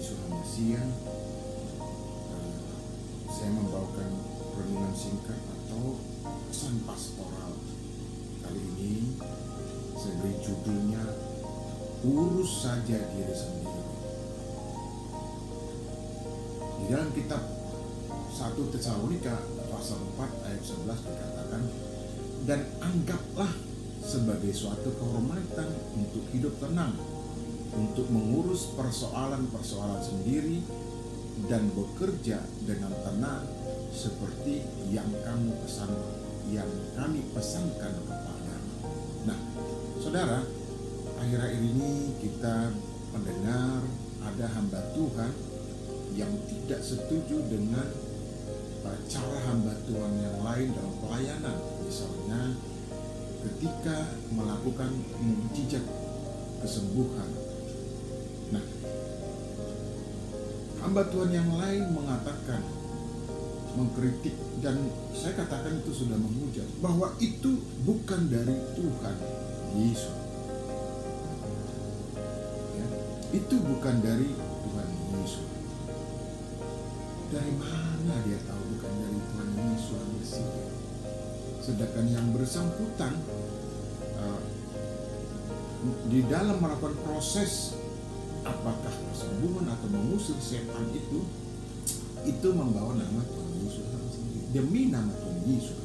Yesus Hamasiah, saya membawakan renungan singkat atau pesan pastoral. Kali ini saya beri judulnya Urus Saja Diri Sendiri. Di dalam kitab 1 Tesalonika pasal 4 ayat 11 dikatakan, dan anggaplah sebagai suatu kehormatan untuk hidup tenang, untuk mengurus persoalan-persoalan sendiri dan bekerja dengan tenang seperti yang kami pesankan kepadamu. Nah, saudara, akhir-akhir ini kita mendengar ada hamba Tuhan yang tidak setuju dengan cara hamba Tuhan yang lain dalam pelayanan. Misalnya ketika melakukan mukjizat kesembuhan. Nah, hamba Tuhan yang lain mengatakan, mengkritik, dan saya katakan itu sudah menghujat, bahwa itu bukan dari Tuhan Yesus. Ya, itu bukan dari Tuhan Yesus. Dari mana dia tahu bukan dari Tuhan Yesus Mesias? Sedangkan yang bersangkutan di dalam melakukan proses apakah kesembuhan atau mengusir setan itu membawa nama Tuhan Yesus sendiri, demi nama Tuhan Yesus.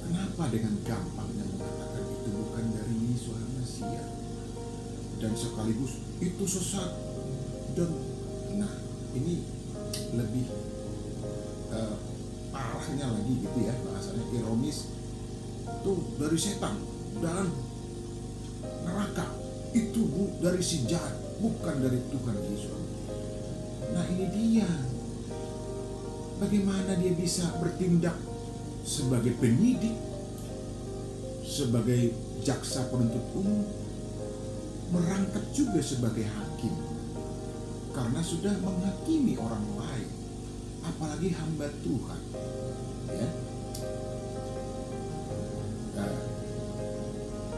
Kenapa dengan gampangnya mengatakan itu bukan dari Yesus Mesias dan sekaligus itu sesat? Dan nah, ini lebih parahnya lagi gitu ya, bahasanya ironis, tuh dari setan dan neraka, itu dari si jahat, bukan dari Tuhan Yesus. Nah, ini dia bagaimana dia bisa bertindak sebagai penyidik, sebagai jaksa penuntut umum, merangkap juga sebagai hakim, karena sudah menghakimi orang lain, apalagi hamba Tuhan. Ya,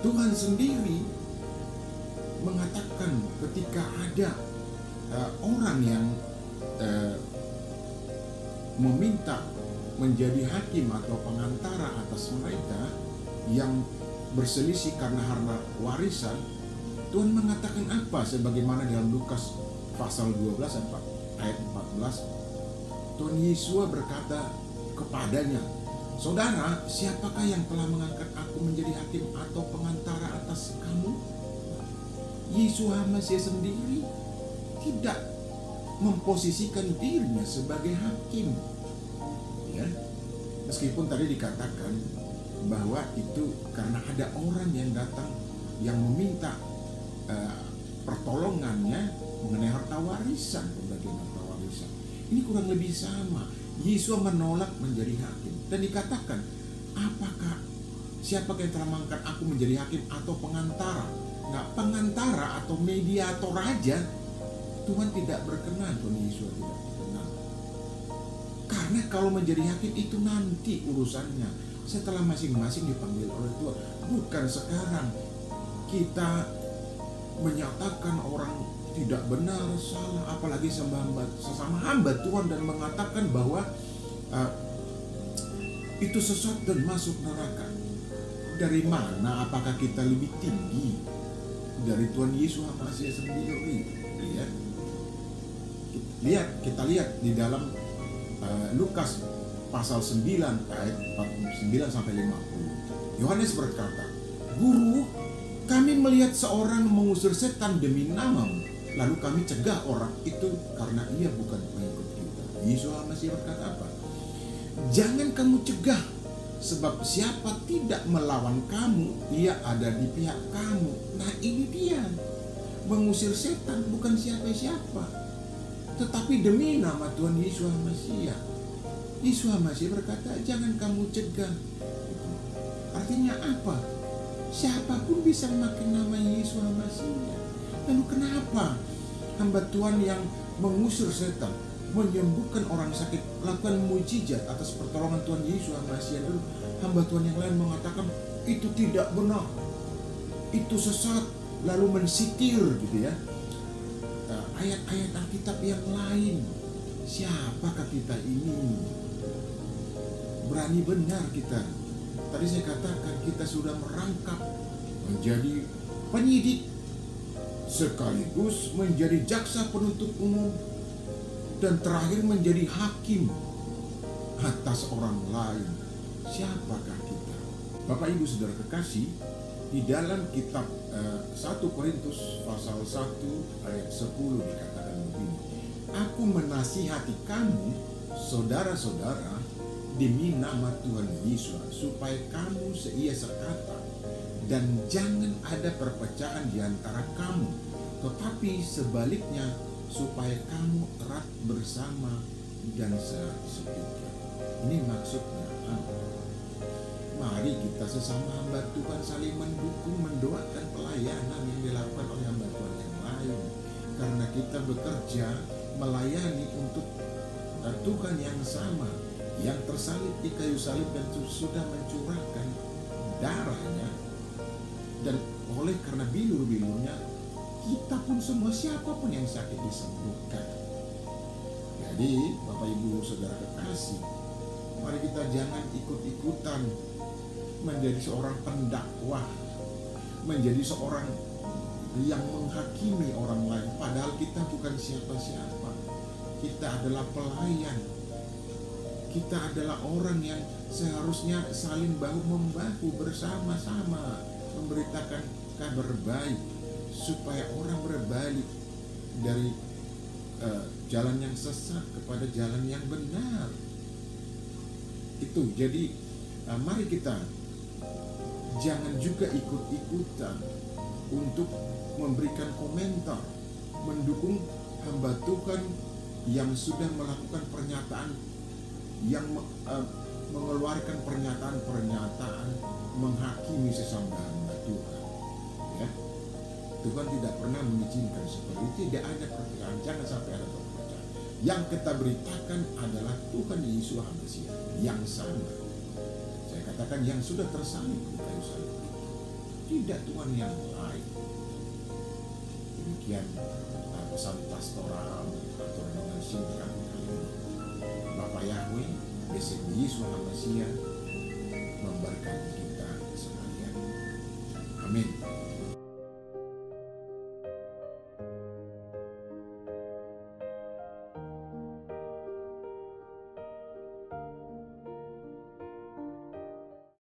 Tuhan sendiri mengatakan ketika ada orang yang meminta menjadi hakim atau pengantara atas mereka yang berselisih karena harta warisan, Tuhan mengatakan apa? Sebagaimana dalam Lukas pasal 12 ayat 14, Tuhan Yesus berkata kepadanya, saudara, siapakah yang telah mengangkat aku menjadi hakim atau pengantara atas kamu? Yesus Mesias sendiri tidak memposisikan dirinya sebagai hakim. Ya, meskipun tadi dikatakan bahwa itu karena ada orang yang datang yang meminta pertolongannya mengenai harta warisan, pembagian harta warisan. Ini kurang lebih sama. Yesus menolak menjadi hakim dan dikatakan, apakah siapakah yang telah mengangkat aku menjadi hakim atau pengantara? Nah, pengantara atau mediator raja Tuhan tidak berkenan, Tuhan Yesus tidak berkenan. Karena kalau menjadi hakim itu nanti urusannya setelah masing-masing dipanggil oleh Tuhan, bukan sekarang kita menyatakan orang tidak benar, salah, apalagi sesama hamba Tuhan, dan mengatakan bahwa itu sesat dan masuk neraka. Dari mana? Apakah kita lebih tinggi dari Tuhan Yesus Mesias sendiri? Kita lihat di dalam Lukas pasal 9 ayat 49 sampai 50. Yohanes berkata, Guru, kami melihat seorang mengusir setan demi namamu, lalu kami cegah orang itu karena ia bukan pengikut kita. Yesus Mesias berkata apa? Jangan kamu cegah, sebab siapa tidak melawan kamu, ia ada di pihak kamu. Nah, ini dia. Mengusir setan bukan siapa-siapa, tetapi demi nama Tuhan Yesus Mesias. Yesus Mesias berkata, jangan kamu cegah. Artinya apa? Siapapun bisa memakai nama Yesus Mesias. Lalu kenapa hamba Tuhan yang mengusir setan, menyembuhkan orang sakit, melakukan mujizat atas pertolongan Tuhan Yesus Mesias, dulu hamba Tuhan yang lain mengatakan itu tidak benar, itu sesat, lalu mensitir gitu ya. ayat-ayat Alkitab yang lain. Siapakah kita ini? Berani benar kita. Tadi saya katakan kita sudah merangkap menjadi penyidik, sekaligus menjadi jaksa penuntut umum, dan terakhir menjadi hakim atas orang lain. Siapakah kita? Bapak Ibu Saudara kekasih, di dalam kitab 1 Korintus pasal 1 ayat 10 dikatakan begini, aku menasihati kamu, saudara-saudara, demi nama Tuhan Yesus, supaya kamu seia sekata, dan jangan ada perpecahan di antara kamu, tetapi sebaliknya, supaya kamu erat bersama dan sepikiran. Ini maksudnya apa? Mari kita sesama hamba Tuhan saling mendukung, mendoakan pelayanan yang dilakukan oleh hamba Tuhan yang lain. Karena kita bekerja melayani untuk Tuhan yang sama, yang tersalib di kayu salib dan sudah mencurahkan darahnya. Dan oleh karena bilur-bilurnya, kita pun semua, siapapun yang sakit disembuhkan. Jadi Bapak Ibu Saudara kekasih, mari kita jangan ikut-ikutan menjadi seorang pendakwah, menjadi seorang yang menghakimi orang lain, padahal kita bukan siapa-siapa. Kita adalah pelayan. Kita adalah orang yang seharusnya saling bahu-membahu bersama-sama memberitakan kabar baik, supaya orang berbalik dari jalan yang sesat kepada jalan yang benar. Itu jadi mari kita jangan juga ikut-ikutan untuk memberikan komentar, mendukung hamba Tuhan yang sudah melakukan pernyataan, yang mengeluarkan pernyataan-pernyataan menghakimi sesama hamba Tuhan. Ya, Tuhan tidak pernah mengizinkan seperti itu. Tidak ada perpecahan, jangan sampai ada perpecahan. Yang kita beritakan adalah Tuhan Yesus Hamasiah yang sama. Saya katakan yang sudah tersalib di kayu salib, tidak Tuhan yang lain. Demikian pesan pastoral atau dengan singkat kali ini. Bapak Yahweh, besok Yesus Hamasiah memberkati kita sekalian. Amin.